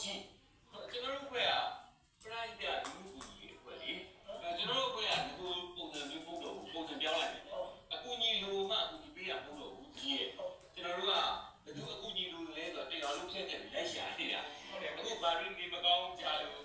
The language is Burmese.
ရှင်ကျွန်တော်တို့ခွဲက private လူမှုကူညီရေးခွဲလေကျွန်တော်တို့ခွဲကဒီပုံစံမျိုးပုံတော့ပုံစံပြောင်းလိုက်တယ်အကူညီလိုမှအကူညီပေးရပုံတော့ဘူးကြီးရဲ့ကျွန်တော်တို့ကဘယ်သူအကူညီလိုလဲဆိုတော့တရားလုံးဖြတ်ချက်လိုက်ရှာနေတာဟုတ်တယ်အခုဘာရင်းဒီမကောင်းကြလို့